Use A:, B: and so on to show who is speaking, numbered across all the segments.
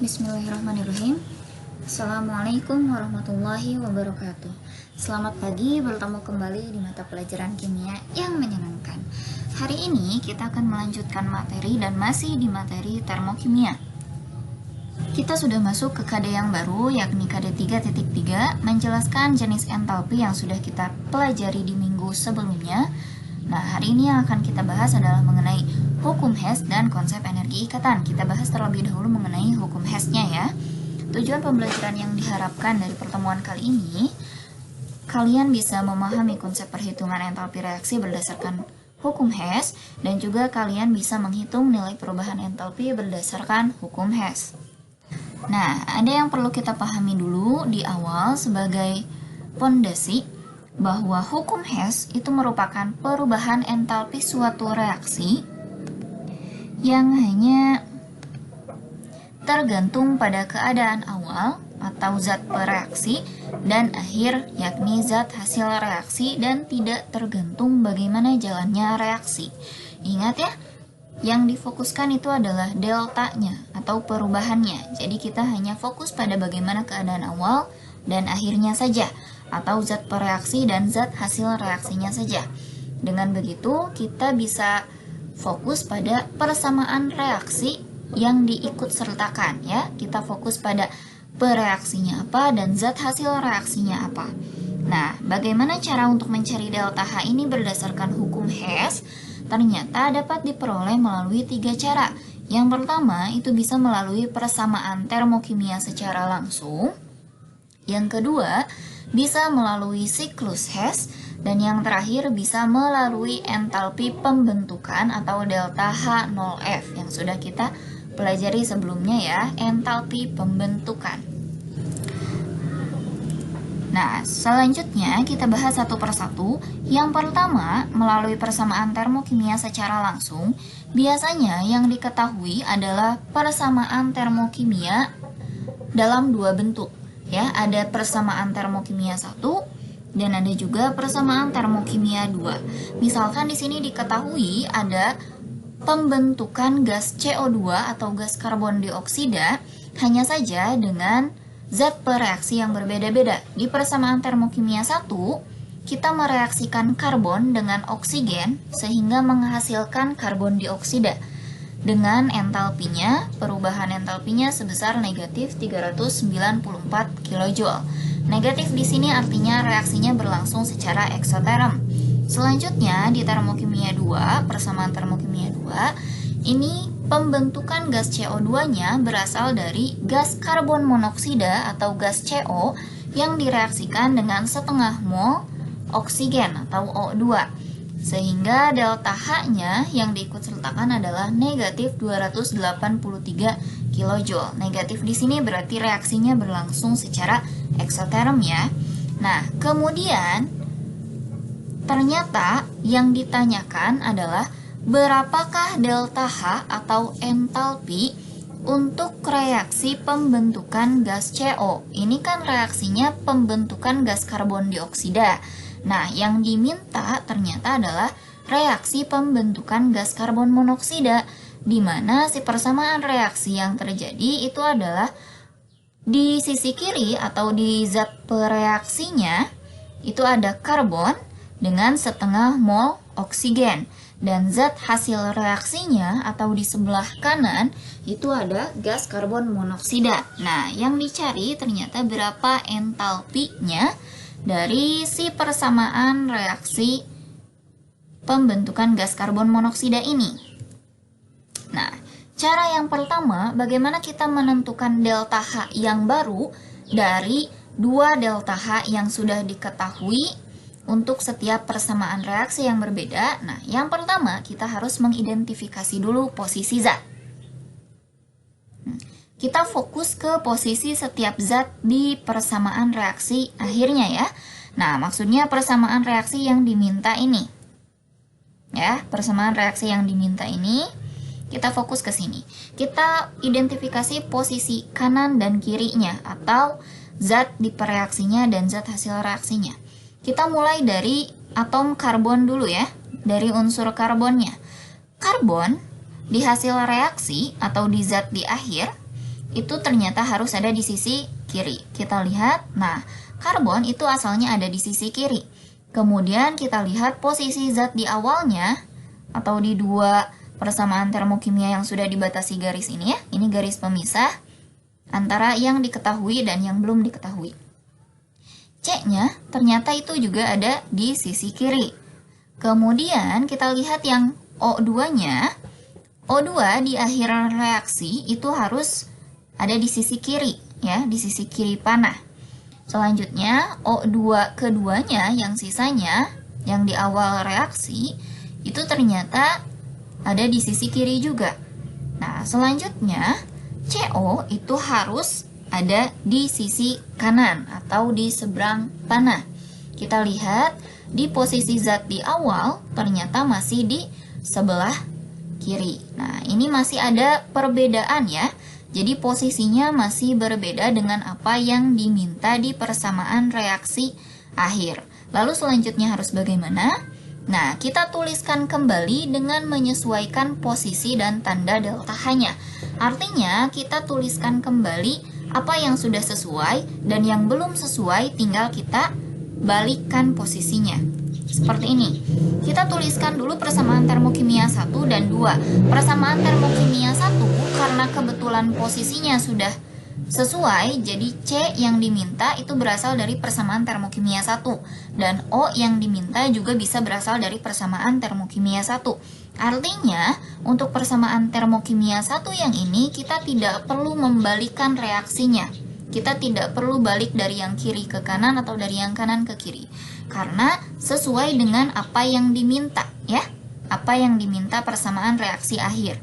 A: Bismillahirrahmanirrahim. Assalamualaikum warahmatullahi wabarakatuh. Selamat pagi, bertemu kembali di mata pelajaran kimia yang menyenangkan. Hari ini kita akan melanjutkan materi dan masih di materi termokimia. Kita sudah masuk ke KD yang baru, yakni KD 3.3, menjelaskan jenis entalpi yang sudah kita pelajari di minggu sebelumnya. Nah, hari ini yang akan kita bahas adalah mengenai hukum Hess dan konsep energi ikatan. Kita bahas terlebih dahulu mengenai hukum Hess-nya ya. Tujuan pembelajaran yang diharapkan dari pertemuan kali ini, kalian bisa memahami konsep perhitungan entalpi reaksi berdasarkan hukum Hess, dan juga kalian bisa menghitung nilai perubahan entalpi berdasarkan hukum Hess. Nah, ada yang perlu kita pahami dulu di awal sebagai pondasi, bahwa hukum Hess itu merupakan perubahan entalpi suatu reaksi yang hanya tergantung pada keadaan awal atau zat bereaksi dan akhir, yakni zat hasil reaksi, dan tidak tergantung bagaimana jalannya reaksi. Ingat ya, yang difokuskan itu adalah deltanya atau perubahannya. Jadi kita hanya fokus pada bagaimana keadaan awal dan akhirnya saja, atau zat bereaksi dan zat hasil reaksinya saja. Dengan begitu kita bisa fokus pada persamaan reaksi yang diikut sertakan ya. Kita fokus pada bereaksinya apa dan zat hasil reaksinya apa. Nah, bagaimana cara untuk mencari delta H ini berdasarkan hukum Hess? Ternyata dapat diperoleh melalui 3 cara. Yang pertama itu bisa melalui persamaan termokimia secara langsung. Yang kedua bisa melalui siklus Hess, dan yang terakhir bisa melalui entalpi pembentukan atau delta H0F yang sudah kita pelajari sebelumnya ya, entalpi pembentukan. Nah, selanjutnya kita bahas satu persatu. Yang pertama, melalui persamaan termokimia secara langsung, biasanya yang diketahui adalah persamaan termokimia dalam 2 bentuk. Ya, ada persamaan termokimia 1 dan ada juga persamaan termokimia 2. Misalkan di sini diketahui ada pembentukan gas CO2 atau gas karbon dioksida hanya saja dengan zat bereaksi yang berbeda-beda. Di persamaan termokimia 1, kita mereaksikan karbon dengan oksigen sehingga menghasilkan karbon dioksida dengan entalpinya, perubahan entalpinya sebesar negatif 394 kJ. Negatif di sini artinya reaksinya berlangsung secara eksoterm. Selanjutnya di termokimia 2, persamaan termokimia 2, ini pembentukan gas CO2-nya berasal dari gas karbon monoksida atau gas CO yang direaksikan dengan setengah mol oksigen atau O2. Sehingga delta H-nya yang diikut sertakan adalah negatif 283 kJ. Negatif di sini berarti reaksinya berlangsung secara eksoterm ya. Nah, kemudian ternyata yang ditanyakan adalah berapakah delta H atau entalpi untuk reaksi pembentukan gas CO. Ini kan reaksinya pembentukan gas karbon dioksida. Nah, yang diminta ternyata adalah reaksi pembentukan gas karbon monoksida, di mana si persamaan reaksi yang terjadi itu adalah di sisi kiri atau di zat bereaksinya itu ada karbon dengan setengah mol oksigen, dan zat hasil reaksinya atau di sebelah kanan itu ada gas karbon monoksida. Nah, yang dicari ternyata berapa entalpinya dari si persamaan reaksi pembentukan gas karbon monoksida ini. Nah, cara yang pertama, bagaimana kita menentukan delta H yang baru dari 2 delta H yang sudah diketahui untuk setiap persamaan reaksi yang berbeda. Nah, yang pertama kita harus mengidentifikasi dulu posisi zat. Kita fokus ke posisi setiap zat di persamaan reaksi akhirnya ya. Nah, maksudnya persamaan reaksi yang diminta ini. Ya, persamaan reaksi yang diminta ini, kita fokus ke sini. Kita identifikasi posisi kanan dan kirinya atau zat di pereaksinya dan zat hasil reaksinya. Kita mulai dari atom karbon dulu ya, dari unsur karbonnya. Karbon di hasil reaksi atau di zat di akhir itu ternyata harus ada di sisi kiri. Kita lihat, nah, karbon itu asalnya ada di sisi kiri. Kemudian kita lihat posisi zat di awalnya, atau di dua persamaan termokimia yang sudah dibatasi garis ini ya. Ini garis pemisah antara yang diketahui dan yang belum diketahui. C-nya ternyata itu juga ada di sisi kiri. Kemudian kita lihat yang O2-nya. O2 di akhir reaksi itu harus ada di sisi kiri ya, di sisi kiri panah. Selanjutnya O2 keduanya yang sisanya yang di awal reaksi itu ternyata ada di sisi kiri juga. Nah, selanjutnya CO itu harus ada di sisi kanan atau di seberang panah. Kita lihat di posisi zat di awal ternyata masih di sebelah kiri. Nah, ini masih ada perbedaan ya. Jadi posisinya masih berbeda dengan apa yang diminta di persamaan reaksi akhir. Lalu selanjutnya harus bagaimana? Nah, kita tuliskan kembali dengan menyesuaikan posisi dan tanda delta H-nya. Artinya, kita tuliskan kembali apa yang sudah sesuai dan yang belum sesuai tinggal kita balikkan posisinya. Seperti ini. Kita tuliskan dulu persamaan termokimia 1 dan 2. Persamaan termokimia 1 karena kebetulan posisinya sudah sesuai, jadi C yang diminta itu berasal dari persamaan termokimia 1 dan O yang diminta juga bisa berasal dari persamaan termokimia 1. Artinya, untuk persamaan termokimia 1 yang ini kita tidak perlu membalikkan reaksinya. Kita tidak perlu balik dari yang kiri ke kanan atau dari yang kanan ke kiri. Karena sesuai dengan apa yang diminta, ya. Apa yang diminta persamaan reaksi akhir.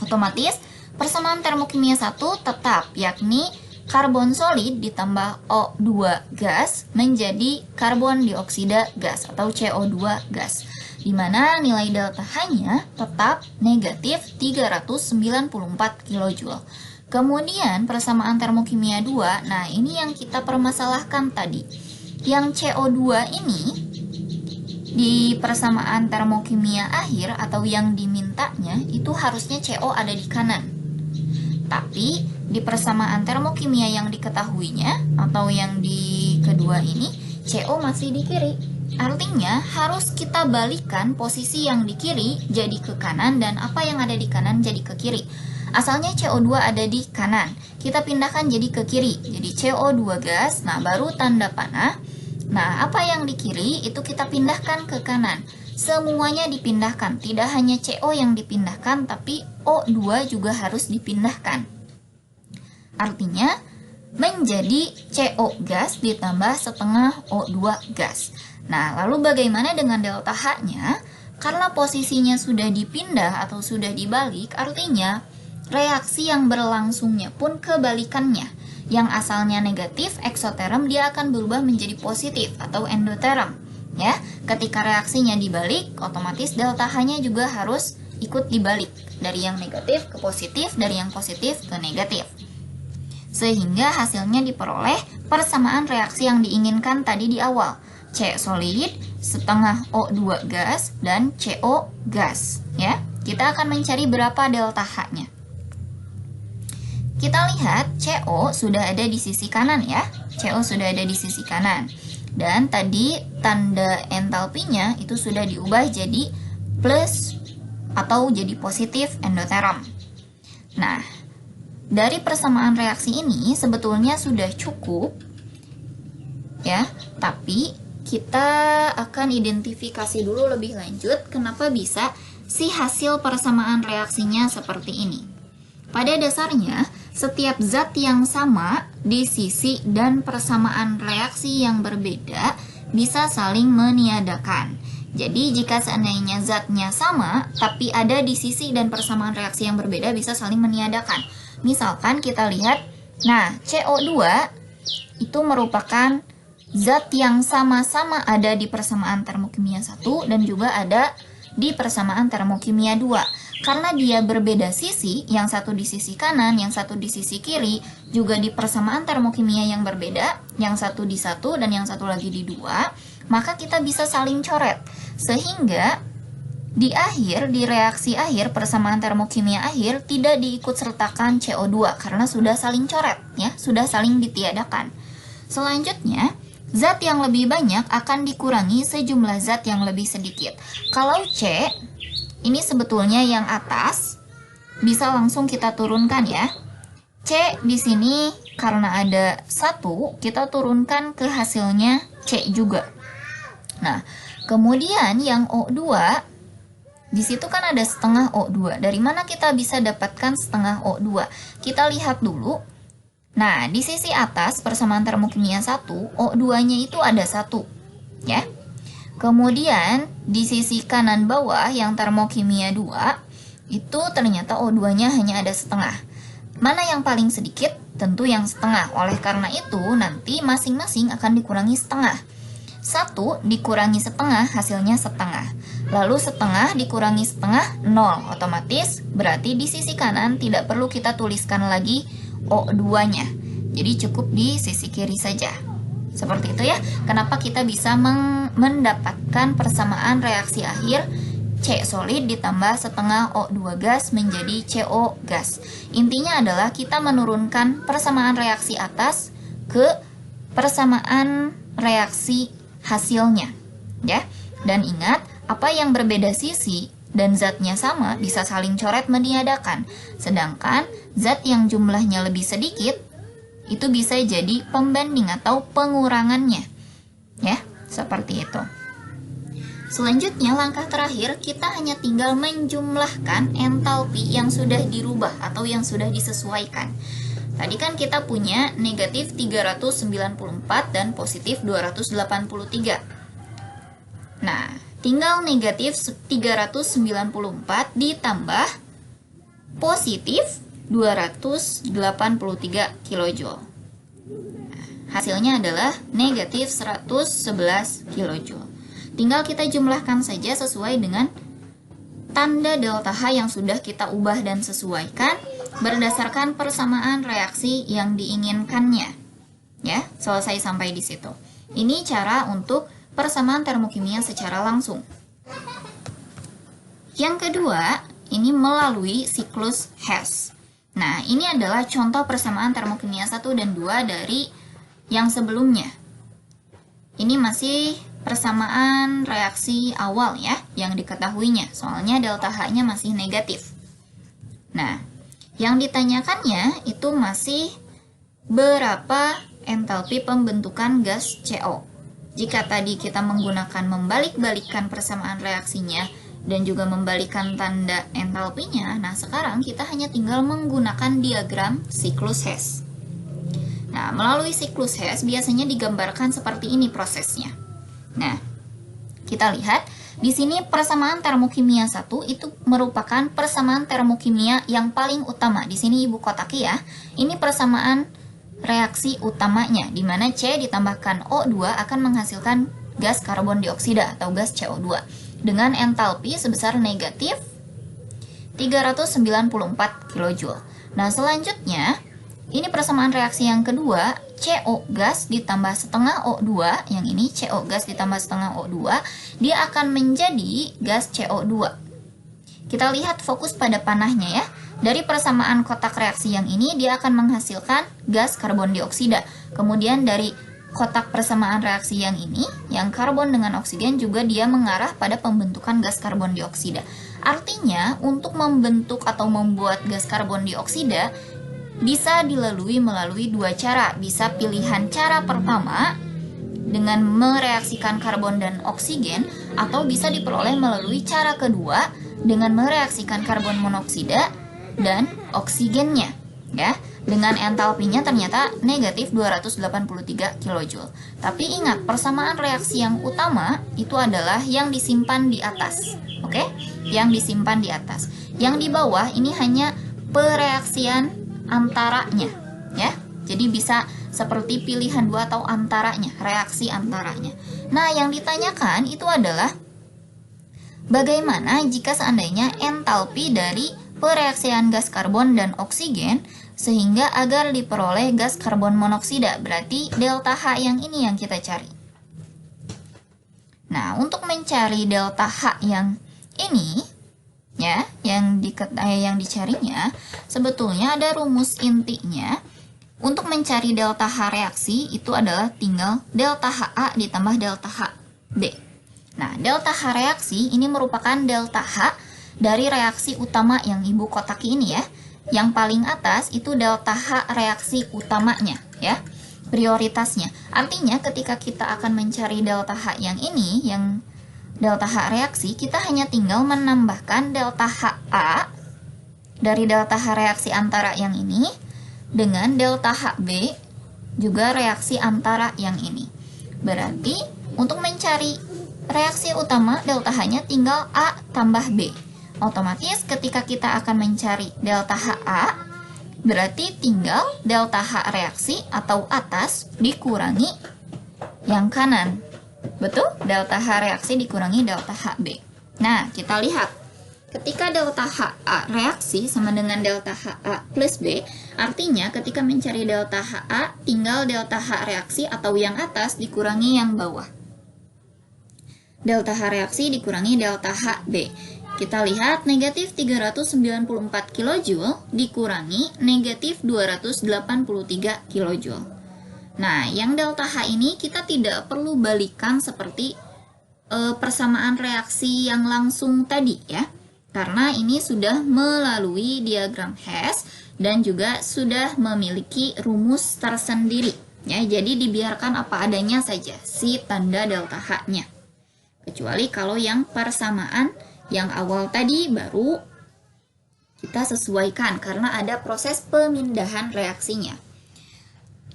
A: Otomatis, persamaan termokimia 1 tetap, yakni karbon solid ditambah O2 gas menjadi karbon dioksida gas atau CO2 gas. Di mana nilai delta H-nya tetap negatif 394 kJ. Kemudian persamaan termokimia 2, nah ini yang kita permasalahkan tadi. Yang CO2 ini di persamaan termokimia akhir atau yang dimintanya itu harusnya CO ada di kanan. Tapi di persamaan termokimia yang diketahuinya atau yang di kedua ini CO masih di kiri. Artinya harus kita balikan posisi yang di kiri jadi ke kanan dan apa yang ada di kanan jadi ke kiri. Asalnya CO2 ada di kanan, kita pindahkan jadi ke kiri, jadi CO2 gas, nah baru tanda panah. Nah, apa yang di kiri itu kita pindahkan ke kanan. Semuanya dipindahkan, tidak hanya CO yang dipindahkan, tapi O2 juga harus dipindahkan. Artinya, menjadi CO gas ditambah setengah O2 gas. Nah, lalu bagaimana dengan delta H-nya? Karena posisinya sudah dipindah atau sudah dibalik, artinya reaksi yang berlangsungnya pun kebalikannya. Yang asalnya negatif, eksoterm, dia akan berubah menjadi positif atau endoterm. Ya, ketika reaksinya dibalik, otomatis delta H-nya juga harus ikut dibalik. Dari yang negatif ke positif, dari yang positif ke negatif. Sehingga hasilnya diperoleh persamaan reaksi yang diinginkan tadi di awal. C solid, setengah O2 gas, dan CO gas. Ya, kita akan mencari berapa delta H-nya. Kita lihat CO sudah ada di sisi kanan ya. CO sudah ada di sisi kanan. Dan tadi tanda entalpinya itu sudah diubah jadi plus atau jadi positif endoterm. Nah, dari persamaan reaksi ini sebetulnya sudah cukup ya, tapi kita akan identifikasi dulu lebih lanjut kenapa bisa si hasil persamaan reaksinya seperti ini. Pada dasarnya, setiap zat yang sama di sisi dan persamaan reaksi yang berbeda bisa saling meniadakan. Jadi jika seandainya zatnya sama, tapi ada di sisi dan persamaan reaksi yang berbeda bisa saling meniadakan. Misalkan kita lihat, nah CO2 itu merupakan zat yang sama-sama ada di persamaan termokimia 1 dan juga ada di persamaan termokimia 2. Karena dia berbeda sisi, yang satu di sisi kanan, yang satu di sisi kiri, juga di persamaan termokimia yang berbeda, yang satu di 1 dan yang satu lagi di 2, maka kita bisa saling coret. Sehingga Di reaksi akhir, persamaan termokimia akhir tidak diikut sertakan CO2 karena sudah saling coret, ya, sudah saling ditiadakan. Selanjutnya, zat yang lebih banyak akan dikurangi sejumlah zat yang lebih sedikit. Kalau C, ini sebetulnya yang atas, bisa langsung kita turunkan ya. C di sini karena ada 1, kita turunkan ke hasilnya C juga. Nah, kemudian yang O2, di situ kan ada setengah O2. Dari mana kita bisa dapatkan setengah O2? Kita lihat dulu. Nah, di sisi atas persamaan termokimia 1, O2-nya itu ada 1, ya. Kemudian di sisi kanan bawah yang termokimia 2, itu ternyata O2-nya hanya ada setengah. Mana yang paling sedikit? Tentu yang setengah. Oleh karena itu, nanti masing-masing akan dikurangi setengah. 1 dikurangi setengah, hasilnya setengah. Lalu setengah dikurangi setengah, 0. Otomatis berarti di sisi kanan tidak perlu kita tuliskan lagi O2-nya. Jadi cukup di sisi kiri saja. Seperti itu ya. Kenapa kita bisa mendapatkan persamaan reaksi akhir C solid ditambah setengah O2 gas menjadi CO gas. Intinya adalah kita menurunkan persamaan reaksi atas ke persamaan reaksi hasilnya, ya. Dan ingat, apa yang berbeda sisi dan zatnya sama bisa saling coret meniadakan. Sedangkan zat yang jumlahnya lebih sedikit itu bisa jadi pembanding atau pengurangannya. Ya, seperti itu. Selanjutnya, langkah terakhir, kita hanya tinggal menjumlahkan entalpi yang sudah dirubah atau yang sudah disesuaikan. Tadi kan kita punya negatif 394 dan positif 283. Nah, tinggal negatif 394 ditambah positif 283 kJ. Hasilnya adalah negatif 111 kJ. Tinggal kita jumlahkan saja sesuai dengan tanda delta H yang sudah kita ubah dan sesuaikan berdasarkan persamaan reaksi yang diinginkannya. Ya, selesai sampai di situ. Ini cara untuk persamaan termokimia secara langsung. Yang kedua, ini melalui siklus Hess. Nah, ini adalah contoh persamaan termokimia 1 dan 2 dari yang sebelumnya. Ini masih persamaan reaksi awal ya, yang diketahuinya. Soalnya delta H-nya masih negatif. Nah, yang ditanyakannya itu masih berapa entalpi pembentukan gas CO. Jika tadi kita menggunakan membalik-balikkan persamaan reaksinya dan juga membalikkan tanda entalpinya, nah sekarang kita hanya tinggal menggunakan diagram siklus Hess. Nah, melalui siklus Hess biasanya digambarkan seperti ini prosesnya. Nah, kita lihat di sini persamaan termokimia 1 itu merupakan persamaan termokimia yang paling utama. Di sini Ibu kotaki ya. Ini persamaan reaksi utamanya, di mana C ditambahkan O2 akan menghasilkan gas karbon dioksida atau gas CO2 dengan entalpi sebesar negatif 394 kJ. Nah, selanjutnya ini persamaan reaksi yang kedua, CO gas ditambah setengah O2, yang ini CO gas ditambah setengah O2, dia akan menjadi gas CO2. Kita lihat fokus pada panahnya ya. Dari persamaan kotak reaksi yang ini, dia akan menghasilkan gas karbon dioksida. Kemudian dari kotak persamaan reaksi yang ini, yang karbon dengan oksigen juga dia mengarah pada pembentukan gas karbon dioksida. Artinya, untuk membentuk atau membuat gas karbon dioksida, bisa dilalui melalui dua cara. Bisa pilihan cara pertama dengan mereaksikan karbon dan oksigen, atau bisa diperoleh melalui cara kedua dengan mereaksikan karbon monoksida dan oksigennya, ya. Dengan entalpinya ternyata negatif 283 kJ. Tapi ingat, persamaan reaksi yang utama itu adalah yang disimpan di atas. Oke? Yang disimpan di atas. Yang di bawah ini hanya pereaksian antaranya, ya. Jadi bisa seperti pilihan dua atau antaranya, reaksi antaranya. Nah, yang ditanyakan itu adalah bagaimana jika seandainya entalpi dari pereaksian gas karbon dan oksigen sehingga agar diperoleh gas karbon monoksida. Berarti delta H yang ini yang kita cari. Nah, untuk mencari delta H yang ini ya, yang dicarinya sebetulnya ada rumus intinya. Untuk mencari delta H reaksi itu adalah tinggal delta HA ditambah delta HB. Nah, delta H reaksi ini merupakan delta H dari reaksi utama yang Ibu kotaki ini ya. Yang paling atas itu delta H reaksi utamanya ya, prioritasnya. Artinya ketika kita akan mencari delta H yang ini, yang delta H reaksi, kita hanya tinggal menambahkan delta HA dari delta H reaksi antara yang ini dengan delta HB juga reaksi antara yang ini. Berarti untuk mencari reaksi utama delta H-nya tinggal A tambah B. Otomatis ketika kita akan mencari delta HA, berarti tinggal delta H reaksi atau atas dikurangi yang kanan. Betul? Delta H reaksi dikurangi delta HB. Nah, kita lihat. Ketika delta HA reaksi sama dengan delta HA plus B, artinya ketika mencari delta HA, tinggal delta H reaksi atau yang atas dikurangi yang bawah. Delta H reaksi dikurangi delta HB. Kita lihat negatif 394 kJ dikurangi negatif 283 kJ. Nah, yang delta H ini kita tidak perlu balikan seperti persamaan reaksi yang langsung tadi ya. Karena ini sudah melalui diagram Hess dan juga sudah memiliki rumus tersendiri ya. Jadi dibiarkan apa adanya saja si tanda delta H-nya. Kecuali kalau yang persamaan yang awal tadi baru kita sesuaikan karena ada proses pemindahan reaksinya.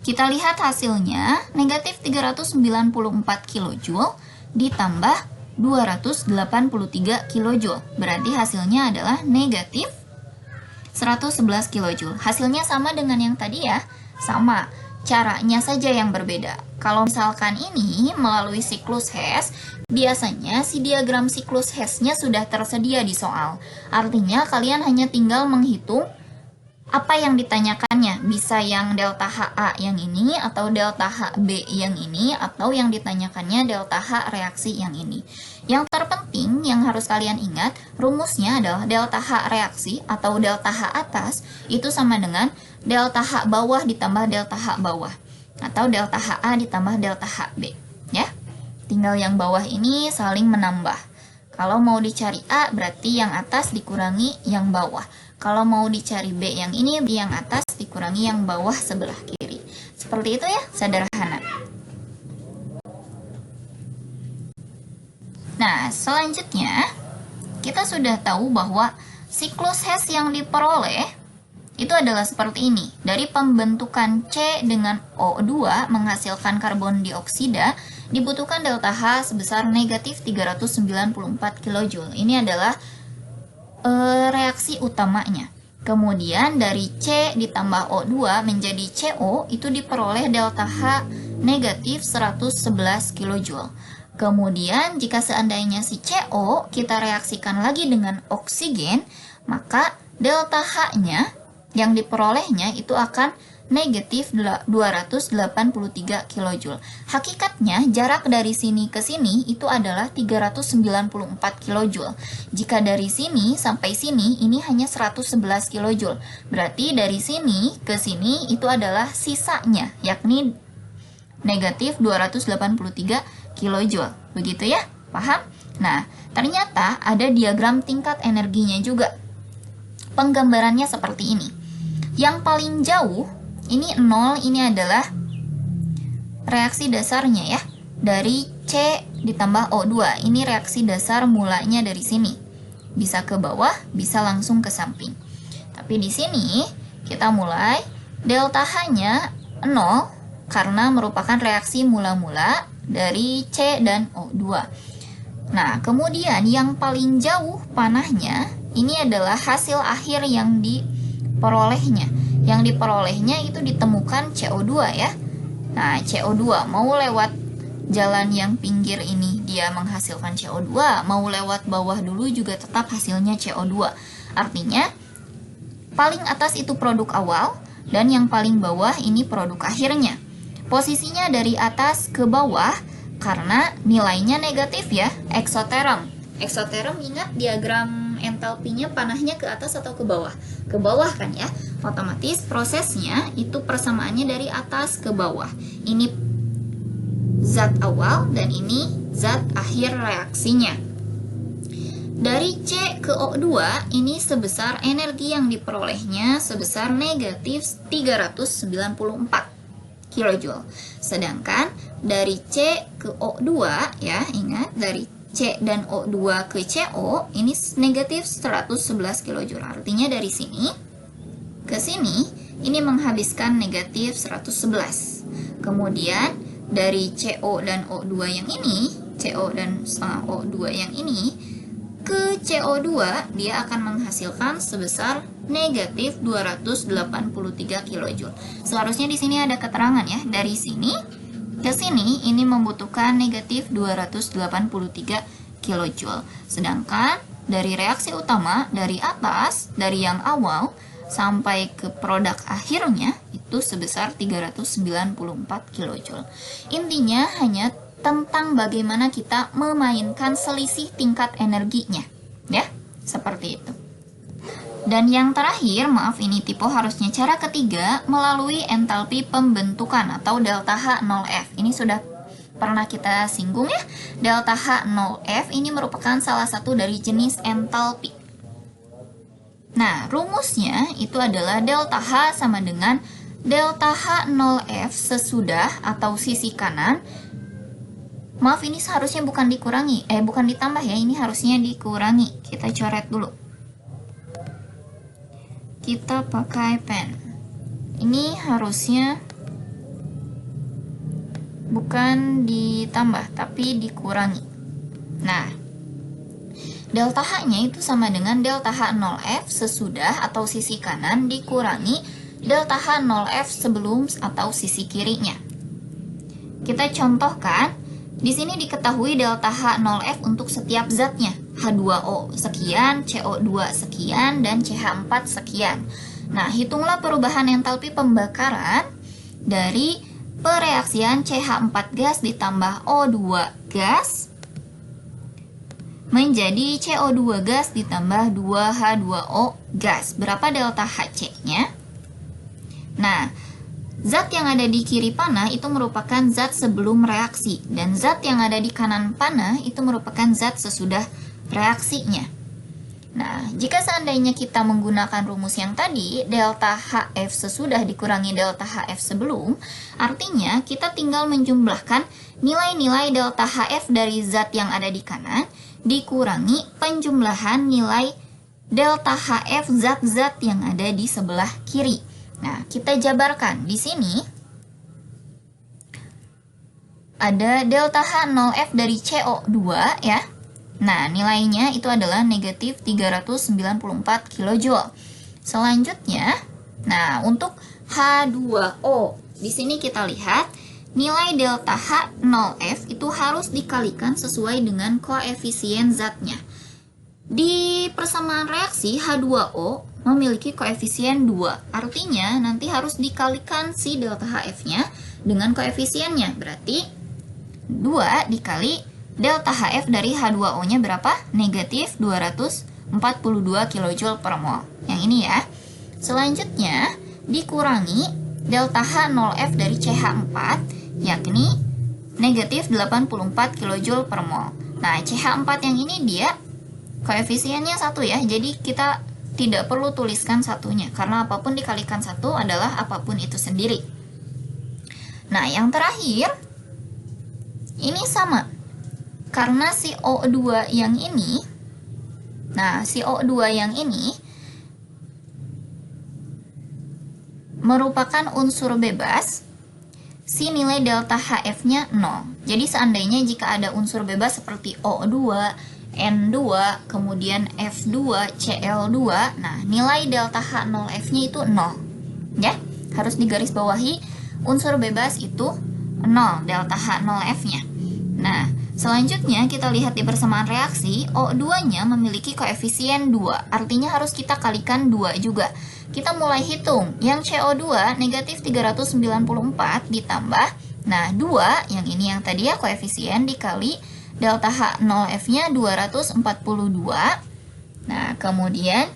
A: Kita lihat hasilnya, negatif 394 kJ ditambah 283 kJ. Berarti hasilnya adalah negatif 111 kJ. Hasilnya sama dengan yang tadi ya, sama. Caranya saja yang berbeda. Kalau misalkan ini melalui siklus Hess, biasanya si diagram siklus Hess-nya sudah tersedia di soal. Artinya kalian hanya tinggal menghitung apa yang ditanyakannya, bisa yang delta HA yang ini, atau delta HB yang ini, atau yang ditanyakannya delta H reaksi yang ini. Yang terpenting yang harus kalian ingat, rumusnya adalah delta H reaksi atau delta H atas itu sama dengan delta H bawah ditambah delta H bawah, atau delta HA ditambah delta HB. Ya, tinggal yang bawah ini saling menambah. Kalau mau dicari A, berarti yang atas dikurangi yang bawah. Kalau mau dicari B yang ini, yang atas dikurangi yang bawah sebelah kiri. Seperti itu ya, sederhana. Nah, selanjutnya kita sudah tahu bahwa siklus Hess yang diperoleh itu adalah seperti ini. Dari pembentukan C dengan O2 menghasilkan karbon dioksida, dibutuhkan delta H sebesar negatif 394 kJ. Ini adalah reaksi utamanya. Kemudian dari C ditambah O2 menjadi CO itu diperoleh delta H negatif 111 kJ. Kemudian jika seandainya si CO kita reaksikan lagi dengan oksigen, maka delta H-nya yang diperolehnya itu akan negatif 283 kJ. Hakikatnya jarak dari sini ke sini itu adalah 394 kJ. Jika dari sini sampai sini ini hanya 111 kJ. Berarti dari sini ke sini itu adalah sisanya, yakni negatif 283 kJ. Begitu ya? Paham? Nah, ternyata ada diagram tingkat energinya juga. Penggambarannya seperti ini. Yang paling jauh ini 0, ini adalah reaksi dasarnya ya. Dari C ditambah O2. Ini reaksi dasar mulanya dari sini. Bisa ke bawah, bisa langsung ke samping. Tapi di sini kita mulai delta H-nya 0 karena merupakan reaksi mula-mula dari C dan O2. Nah, kemudian yang paling jauh panahnya ini adalah hasil akhir yang diperolehnya. Yang diperolehnya itu ditemukan CO2 ya. Nah, CO2 mau lewat jalan yang pinggir ini dia menghasilkan CO2, mau lewat bawah dulu juga tetap hasilnya CO2. Artinya paling atas itu produk awal dan yang paling bawah ini produk akhirnya. Posisinya dari atas ke bawah karena nilainya negatif ya, eksoterom. Eksoterm, ingat diagram entalpinya panahnya ke atas atau ke bawah? Ke bawah kan ya? Otomatis prosesnya itu persamaannya dari atas ke bawah. Ini zat awal dan ini zat akhir reaksinya. Dari C ke O2 ini sebesar energi yang diperolehnya sebesar negatif 394 kilojoule. Sedangkan dari C ke O2 ya, ingat dari C dan O2 ke CO ini negatif 111 kilojoule. Artinya dari sini ke sini ini menghabiskan negatif 111. Kemudian dari CO dan O2 yang ini, CO dan O2 yang ini ke CO2 dia akan menghasilkan sebesar negatif 283 kilojoule. Seharusnya di sini ada keterangan ya, dari sini ke sini ini membutuhkan negatif 283 kilojoule. Sedangkan dari reaksi utama dari atas, dari yang awal sampai ke produk akhirnya itu sebesar 394 kilojoule. Intinya hanya tentang bagaimana kita memainkan selisih tingkat energinya, ya, seperti itu. Dan yang terakhir, maaf ini tipe harusnya cara ketiga melalui entalpi pembentukan atau delta H0F. Ini sudah pernah kita singgung ya. Delta H0F ini merupakan salah satu dari jenis entalpi. Nah, rumusnya itu adalah delta H sama dengan delta H0F sesudah atau sisi kanan. Maaf, ini seharusnya bukan dikurangi, bukan ditambah ya, ini harusnya dikurangi. Kita coret dulu. Kita pakai pen. Ini harusnya bukan ditambah, tapi dikurangi. Nah, delta H-nya itu sama dengan delta H0F sesudah atau sisi kanan dikurangi delta H0F sebelum atau sisi kirinya. Kita contohkan. Di sini diketahui delta H0F untuk setiap zatnya. H2O sekian, CO2 sekian, dan CH4 sekian. Nah, hitunglah perubahan entalpi pembakaran dari pereaksian CH4 gas ditambah O2 gas menjadi CO2 gas ditambah 2H2O gas. Berapa delta HC-nya? Nah, zat yang ada di kiri panah itu merupakan zat sebelum reaksi, dan zat yang ada di kanan panah itu merupakan zat sesudah reaksinya. Nah, jika seandainya kita menggunakan rumus yang tadi, delta HF sesudah dikurangi delta HF sebelum, artinya kita tinggal menjumlahkan nilai-nilai delta HF dari zat yang ada di kanan dikurangi penjumlahan nilai delta HF zat-zat yang ada di sebelah kiri. Nah, kita jabarkan. Di sini ada delta H0F dari CO2 ya. Nah, nilainya itu adalah negatif 394 kilojoule. Selanjutnya, nah untuk H2O, di sini kita lihat nilai delta H0F itu harus dikalikan sesuai dengan koefisien zatnya. Di persamaan reaksi H2O memiliki koefisien 2. Artinya nanti harus dikalikan si delta HF-nya dengan koefisiennya. Berarti 2 dikali delta HF dari H2O-nya berapa? Negatif 242 kJ per mol. Yang ini ya. Selanjutnya dikurangi delta H0F dari CH4 yakni negatif 84 kJ per mol. Nah, CH4 yang ini dia koefisiennya 1 ya. Jadi kita tidak perlu tuliskan satunya, karena apapun dikalikan 1 adalah apapun itu sendiri. Nah, yang terakhir, ini sama. Karena si O2 yang ini, nah si O2 yang ini merupakan unsur bebas, si nilai delta HF-nya 0. Jadi seandainya jika ada unsur bebas seperti O2, N2, kemudian F2, Cl2, nah nilai delta H0F-nya itu 0. Ya, harus digarisbawahi unsur bebas itu 0 delta H0F-nya. Nah, selanjutnya kita lihat di persamaan reaksi, O2-nya memiliki koefisien 2, artinya harus kita kalikan 2 juga. Kita mulai hitung, yang CO2 negatif 394 ditambah, nah 2, yang ini yang tadi ya koefisien dikali delta H0F-nya 242. Nah, kemudian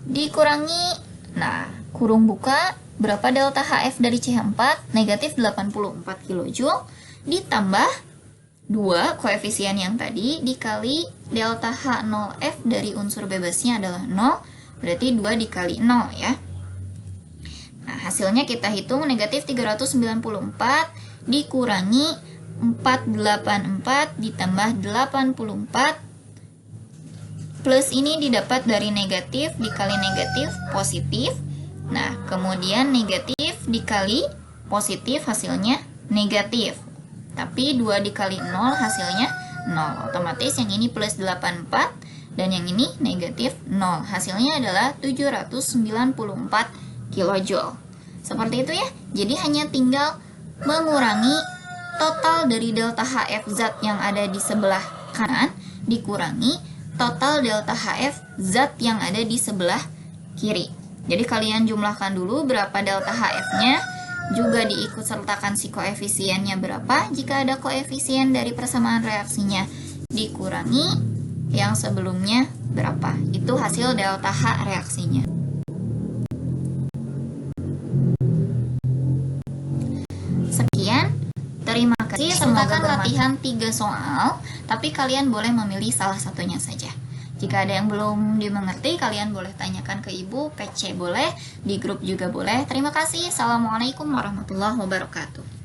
A: dikurangi, nah, kurung buka, berapa delta HF dari CH4? Negatif 84 kJ, ditambah 2 koefisien yang tadi, dikali delta H0F dari unsur bebasnya adalah 0, berarti 2 dikali 0 ya. Nah, hasilnya kita hitung negatif 394 dikurangi 484 ditambah 84, plus ini didapat dari negatif dikali negatif positif. Nah, kemudian negatif dikali positif hasilnya negatif. Tapi 2 dikali 0 hasilnya 0. Otomatis yang ini plus 84 dan yang ini negatif 0. Hasilnya adalah 794 kilojoule. Seperti itu ya. Jadi hanya tinggal mengurangi total dari delta HF zat yang ada di sebelah kanan dikurangi total delta HF zat yang ada di sebelah kiri. Jadi kalian jumlahkan dulu berapa delta HF-nya, juga diikut sertakan si koefisiennya berapa. Jika ada koefisien dari persamaan reaksinya dikurangi yang sebelumnya berapa. Itu hasil delta H reaksinya. Sekian, terima kasih. Semoga latihan 3 soal, tapi kalian boleh memilih salah satunya saja. Jika ada yang belum dimengerti, kalian boleh tanyakan ke ibu, PC boleh, di grup juga boleh. Terima kasih. Assalamualaikum warahmatullahi wabarakatuh.